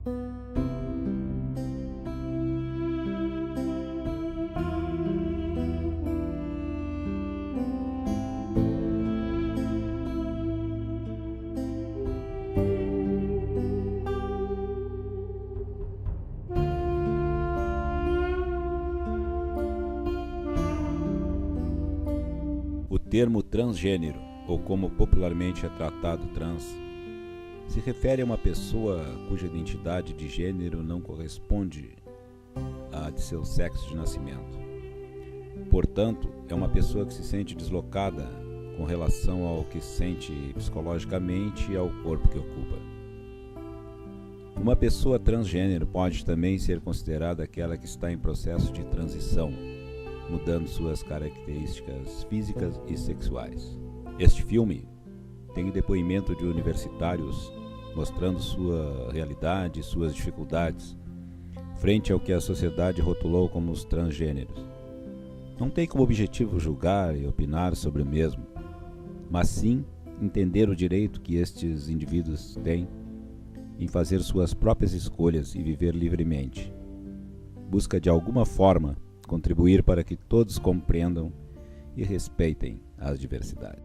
O termo transgênero, ou como popularmente é tratado trans, se refere a uma pessoa cuja identidade de gênero não corresponde à de seu sexo de nascimento. Portanto, é uma pessoa que se sente deslocada com relação ao que sente psicologicamente e ao corpo que ocupa. Uma pessoa transgênero pode também ser considerada aquela que está em processo de transição, mudando suas características físicas e sexuais. Este filme tem depoimento de universitários mostrando sua realidade e suas dificuldades frente ao que a sociedade rotulou como os transgêneros. Não tem como objetivo julgar e opinar sobre o mesmo, mas sim entender o direito que estes indivíduos têm em fazer suas próprias escolhas e viver livremente. Busca de alguma forma contribuir para que todos compreendam e respeitem as diversidades.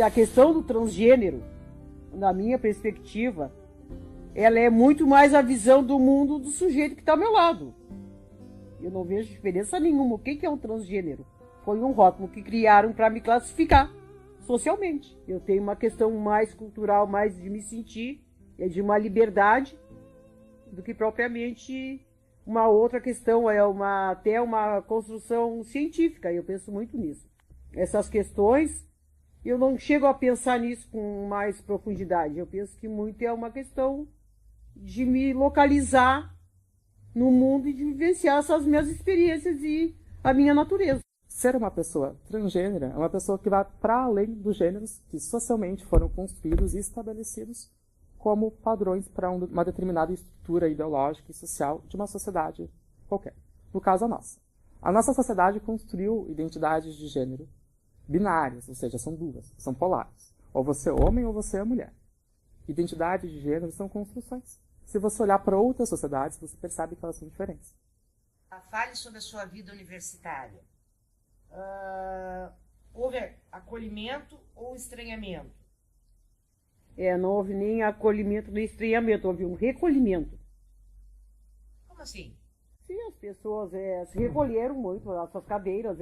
A questão do transgênero, na minha perspectiva, ela é muito mais a visão do mundo do sujeito que está ao meu lado. Eu não vejo diferença nenhuma. O que é um transgênero? Foi um rótulo que criaram para me classificar socialmente. Eu tenho uma questão mais cultural, mais de me sentir, de uma liberdade, do que propriamente uma outra questão, até uma construção científica. Eu penso muito nisso. Essas questões, eu não chego a pensar nisso com mais profundidade. Eu penso que muito é uma questão de me localizar no mundo e de vivenciar essas minhas experiências e a minha natureza. Ser uma pessoa transgênera é uma pessoa que vai para além dos gêneros que socialmente foram construídos e estabelecidos como padrões para uma determinada estrutura ideológica e social de uma sociedade qualquer. No caso, a nossa. A nossa sociedade construiu identidades de gênero binárias, ou seja, são duas, são polares. Ou você é homem ou você é mulher. Identidades de gênero são construções. Se você olhar para outras sociedades, você percebe que elas são diferentes. Fale sobre a sua vida universitária. Houve acolhimento ou estranhamento? Não houve nem acolhimento nem estranhamento, houve um recolhimento. Como assim? Sim, as pessoas se recolheram muito nas suas cadeiras,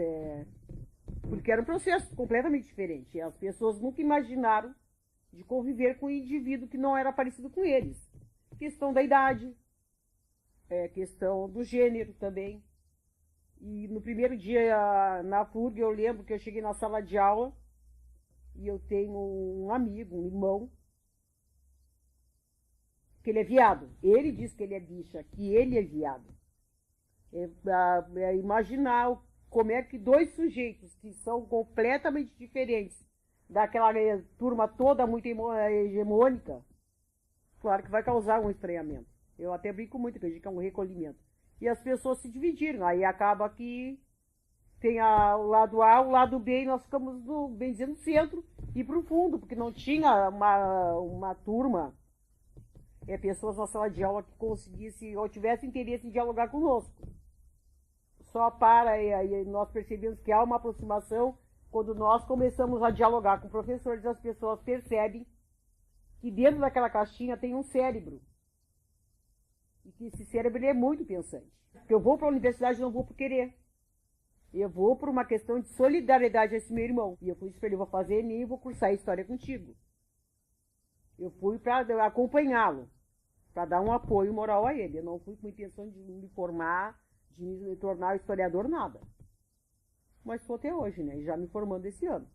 porque era um processo completamente diferente. As pessoas nunca imaginaram de conviver com um indivíduo que não era parecido com eles. Questão da idade, questão do gênero também. E no primeiro dia na FURG, eu lembro que eu cheguei na sala de aula e eu tenho um amigo, um irmão, que ele é viado. Ele diz que ele é bicha, que ele é viado. Imaginar como é que dois sujeitos que são completamente diferentes, daquela turma toda muito hegemônica, claro que vai causar um estranhamento. Eu até brinco muito, que eu digo que é um recolhimento. E as pessoas se dividiram, aí acaba que tem o lado A, o lado B, e nós ficamos, bem dizendo, no centro e pro fundo, porque não tinha uma turma, pessoas na sala de aula que conseguissem ou tivessem interesse em dialogar conosco. Só aí nós percebemos que há uma aproximação quando nós começamos a dialogar com professores, as pessoas percebem que dentro daquela caixinha tem um cérebro. E que esse cérebro é muito pensante. Eu vou para a universidade, não vou por querer. Eu vou por uma questão de solidariedade a esse meu irmão. E eu fui para ele, vou fazer ENEM e vou cursar História contigo. Eu fui para acompanhá-lo, para dar um apoio moral a ele. Eu não fui com a intenção de me formar, de me tornar historiador, nada. Mas estou até hoje, né? Já me formando esse ano.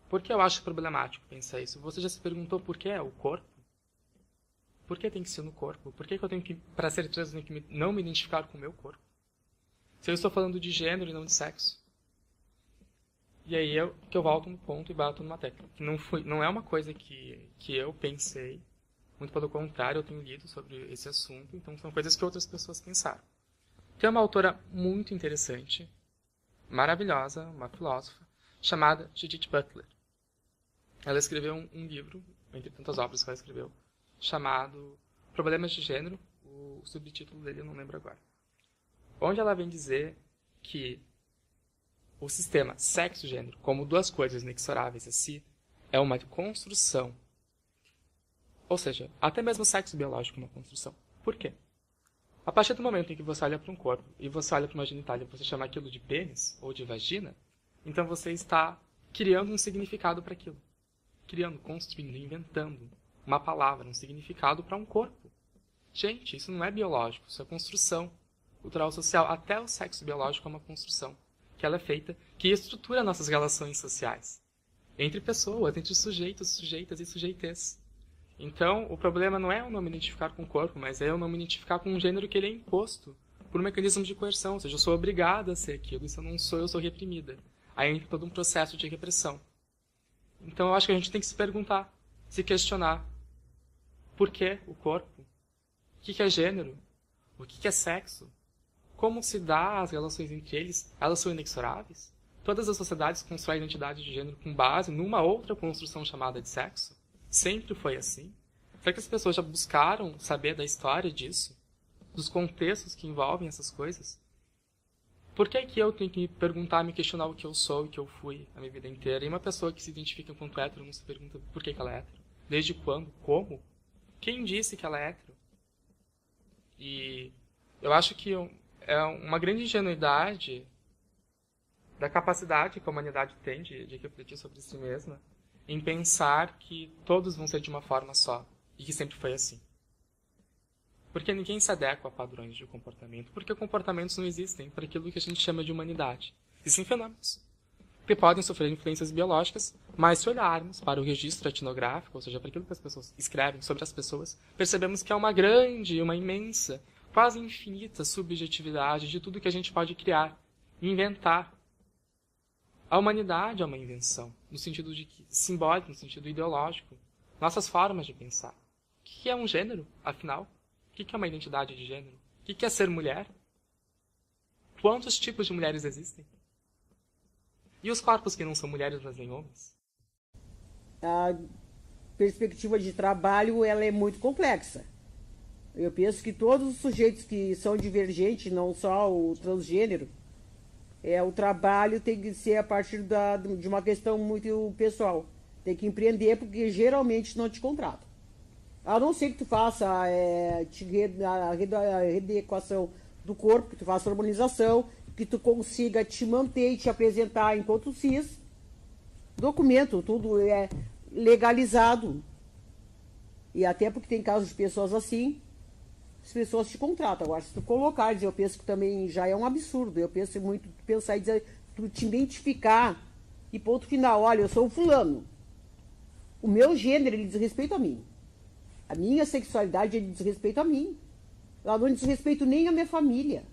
Por que eu acho problemático pensar isso? Você já se perguntou por que é o corpo? Por que tem que ser no corpo? Por que eu tenho que, para ser trans, eu tenho que não me identificar com o meu corpo? Se eu estou falando de gênero e não de sexo. E aí eu volto no ponto e bato numa tecla. Que não é uma coisa que eu pensei. Muito pelo contrário, eu tenho lido sobre esse assunto. Então são coisas que outras pessoas pensaram. Tem uma autora muito interessante, maravilhosa, uma filósofa, chamada Judith Butler. Ela escreveu um livro, entre tantas obras que ela escreveu, chamado Problemas de Gênero, o subtítulo dele eu não lembro agora, onde ela vem dizer que o sistema sexo-gênero, como duas coisas inexoráveis a si, é uma construção. Ou seja, até mesmo o sexo biológico é uma construção. Por quê? A partir do momento em que você olha para um corpo e você olha para uma genitália e você chama aquilo de pênis ou de vagina, então você está criando um significado para aquilo. Criando, construindo, inventando uma palavra, um significado para um corpo. Gente, isso não é biológico, isso é construção cultural, social. Até o sexo biológico é uma construção, que ela é feita, que estrutura nossas relações sociais. Entre pessoas, entre sujeitos, sujeitas e sujeitez. Então, o problema não é eu não me identificar com o corpo, mas é eu não me identificar com um gênero que ele é imposto por um mecanismo de coerção. Ou seja, eu sou obrigada a ser aquilo, e se eu não sou, eu sou reprimida. Aí entra todo um processo de repressão. Então, eu acho que a gente tem que se perguntar, se questionar. Por que o corpo? O que é gênero? O que é sexo? Como se dá as relações entre eles? Elas são inexoráveis? Todas as sociedades constroem a identidade de gênero com base numa outra construção chamada de sexo? Sempre foi assim? Será que as pessoas já buscaram saber da história disso? Dos contextos que envolvem essas coisas? Por que eu tenho que me perguntar, me questionar o que eu sou e o que eu fui a minha vida inteira? E uma pessoa que se identifica enquanto hétero não se pergunta por que ela é hétero? Desde quando? Como? Quem disse que ela é hétero? E eu acho que é uma grande ingenuidade da capacidade que a humanidade tem de refletir sobre si mesma, em pensar que todos vão ser de uma forma só, e que sempre foi assim. Porque ninguém se adequa a padrões de comportamento, porque comportamentos não existem para aquilo que a gente chama de humanidade. Existem fenômenos, que podem sofrer influências biológicas, mas se olharmos para o registro etnográfico, ou seja, para aquilo que as pessoas escrevem sobre as pessoas, percebemos que há uma grande, uma imensa, quase infinita subjetividade de tudo que a gente pode criar, inventar. A humanidade é uma invenção, no sentido de simbólico, no sentido ideológico. Nossas formas de pensar. O que é um gênero, afinal? O que é uma identidade de gênero? O que é ser mulher? Quantos tipos de mulheres existem? E os corpos que não são mulheres, mas nem homens? A perspectiva de trabalho ela é muito complexa. Eu penso que todos os sujeitos que são divergentes, não só o transgênero, o trabalho tem que ser a partir de uma questão muito pessoal. Tem que empreender, porque geralmente não te contratam. A não ser que tu faça a readequação do corpo, que tu faça a hormonização, que tu consiga te manter e te apresentar enquanto cis. Documento, tudo é legalizado. E até porque tem casos de pessoas assim, as pessoas te contratam. Agora, se tu colocares, eu penso que também já é um absurdo. Eu penso muito, pensar e dizer, tu te identificar e ponto final. Olha, eu sou o fulano. O meu gênero, ele diz respeito a mim. A minha sexualidade, ele diz respeito a mim. Eu não diz respeito nem à minha família.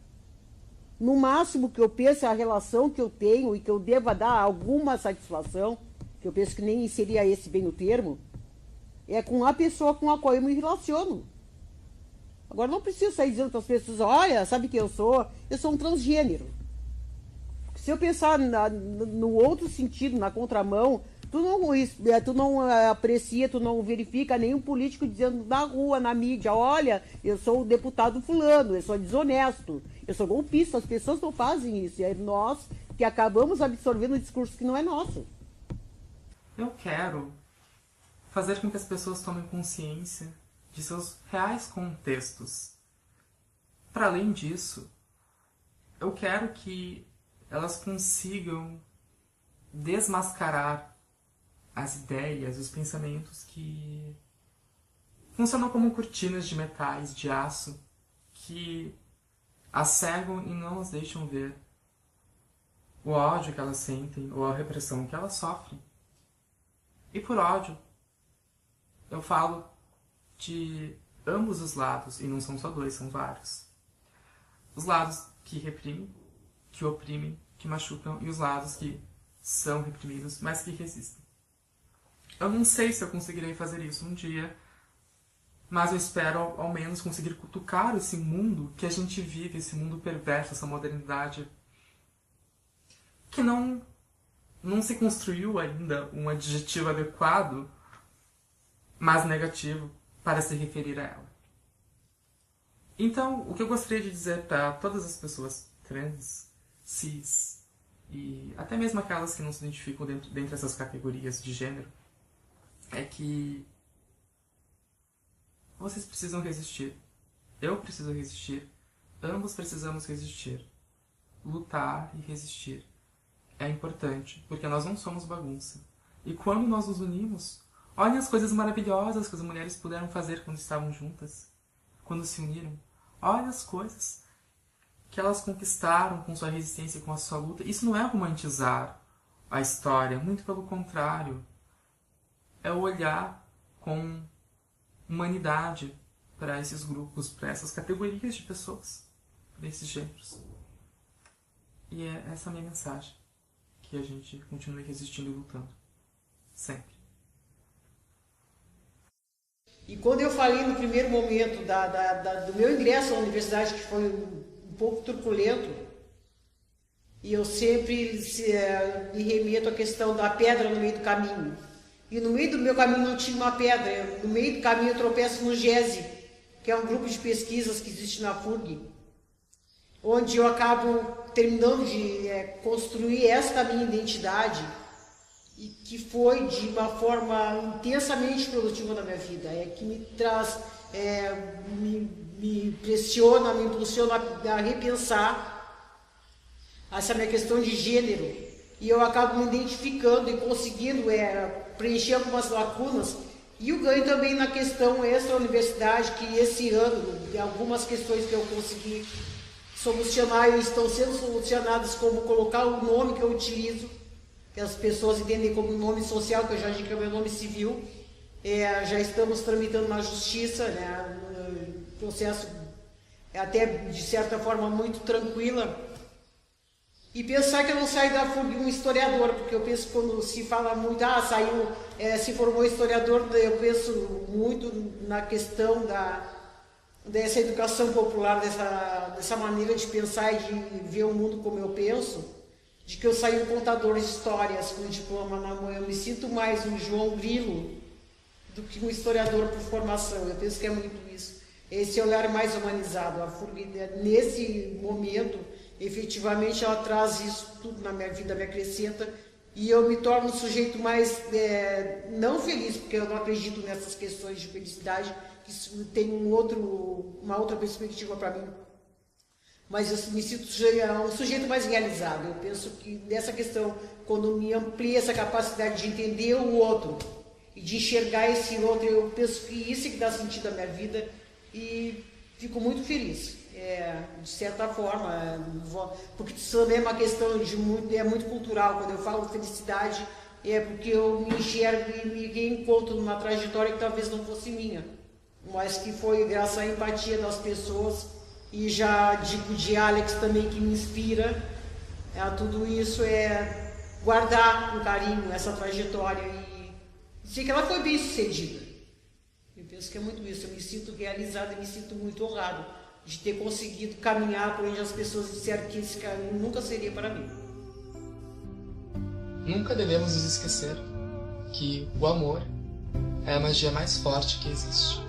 No máximo que eu penso é a relação que eu tenho e que eu deva dar alguma satisfação, que eu penso que nem seria esse bem o termo, é com a pessoa com a qual eu me relaciono. Agora, não preciso sair dizendo para as pessoas, olha, sabe quem eu sou? Eu sou um transgênero. Se eu pensar no outro sentido, na contramão, tu não aprecia, tu não verifica nenhum político dizendo na rua, na mídia, olha, eu sou o deputado fulano, eu sou desonesto, eu sou golpista. As pessoas não fazem isso. É nós que acabamos absorvendo um discurso que não é nosso. Eu quero fazer com que as pessoas tomem consciência de seus reais contextos. Para além disso, eu quero que elas consigam desmascarar as ideias, os pensamentos que funcionam como cortinas de metais, de aço, que as cegam e não as deixam ver o ódio que elas sentem ou a repressão que elas sofrem. E por ódio, eu falo de ambos os lados, e não são só dois, são vários. Os lados que reprimem, que oprimem, que machucam, e os lados que são reprimidos, mas que resistem. Eu não sei se eu conseguirei fazer isso um dia, mas eu espero ao menos conseguir cutucar esse mundo que a gente vive, esse mundo perverso, essa modernidade que não se construiu ainda um adjetivo adequado, mas negativo, para se referir a ela. Então, o que eu gostaria de dizer para todas as pessoas trans, cis e até mesmo aquelas que não se identificam dentro dessas categorias de gênero é que vocês precisam resistir. Eu preciso resistir. Ambos precisamos resistir. Lutar e resistir é importante, porque nós não somos bagunça. E quando nós nos unimos, olhem as coisas maravilhosas que as mulheres puderam fazer quando estavam juntas, quando se uniram. Olha as coisas que elas conquistaram com sua resistência e com a sua luta. Isso não é romantizar a história, muito pelo contrário. É olhar com humanidade para esses grupos, para essas categorias de pessoas, para esses gêneros. E é essa a minha mensagem, que a gente continue resistindo e lutando, sempre. E quando eu falei no primeiro momento do meu ingresso à universidade, que foi um pouco truculento, e eu sempre me remeto à questão da pedra no meio do caminho. E no meio do meu caminho não tinha uma pedra, no meio do caminho eu tropeço no GESE, que é um grupo de pesquisas que existe na FURG, onde eu acabo terminando de construir esta minha identidade, e que foi de uma forma intensamente produtiva na minha vida, que me traz, me pressiona, me impulsiona a repensar essa minha questão de gênero, e eu acabo me identificando e conseguindo preencher algumas lacunas, e o ganho também na questão extra-universidade, que esse ano, algumas questões que eu consegui solucionar e estão sendo solucionadas, como colocar o nome que eu utilizo, que as pessoas entendem como nome social, que eu já digo que é meu nome civil. Já estamos tramitando na justiça, né, um processo até de certa forma muito tranquila. E pensar que eu não saio da FURG um historiador, porque eu penso que quando se fala muito, se formou historiador, eu penso muito na questão dessa educação popular, dessa maneira de pensar e de ver o mundo como eu penso, de que eu saí um contador de histórias com diploma na mão. Eu me sinto mais um João Grilo do que um historiador por formação. Eu penso que é muito isso. Esse olhar mais humanizado. A FURG, nesse momento, efetivamente, ela traz isso tudo na minha vida, me acrescenta, e eu me torno um sujeito mais, não feliz, porque eu não acredito nessas questões de felicidade, que isso tem uma outra perspectiva para mim. Mas eu me sinto um sujeito mais realizado. Eu penso que nessa questão, quando me amplia essa capacidade de entender o outro e de enxergar esse outro, eu penso que isso é que dá sentido à minha vida, e fico muito feliz, de certa forma, porque isso também é uma questão muito cultural. Quando eu falo felicidade, é porque eu me enxergo e me reencontro numa trajetória que talvez não fosse minha, mas que foi graças à empatia das pessoas. E já digo de Alex também, que me inspira, tudo isso é guardar com carinho essa trajetória e sei que ela foi bem sucedida. Eu penso que é muito isso, eu me sinto realizado e me sinto muito honrado de ter conseguido caminhar por onde as pessoas disseram que esse caminho nunca seria para mim. Nunca devemos nos esquecer que o amor é a magia mais forte que existe.